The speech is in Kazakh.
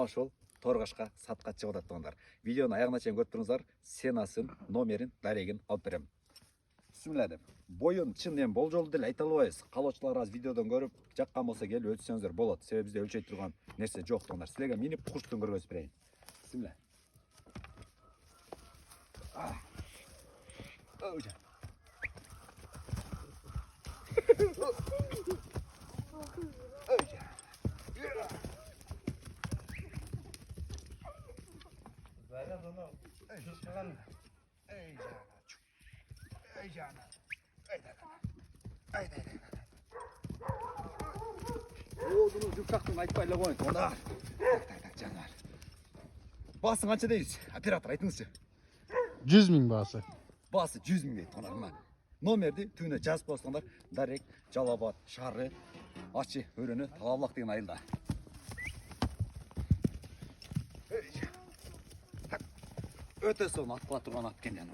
ошол торгашка сатка чыгып атат тугандар. Видеону аягына чейин көрүп туруңуздар. Сенасын, номерин, дарегин алып берем. Бисмилла деп. Боюн чын эми болжолду деле айта албайбыз. Калоочулар аз видеодон көрүп, жаккан болсо келип өлчөсөңүздөр болот. Себеби бизде өлчөй турган нерсе жок тугандар. Силерге минип куштун көргөзүп берейин. Бисмилла. Öyle. Öyle. Zaten onu tutturan. Ey cana. Ey cana. Ey de. Oo, bunu yüksekten aytpayla koyun. Ona. Tak canlar. Basın ança değiliz. Operator aytыңызчы. 100 000 басы. Bası 100 000 deyip tonarına. Номерди түйүнө жазып коюңуздар. Дарек, Жалал-Абад, Шары, Ачы, Өрөнү, Талаблак деген айылда. Өтө сонун ат кыла турган ат экен жана.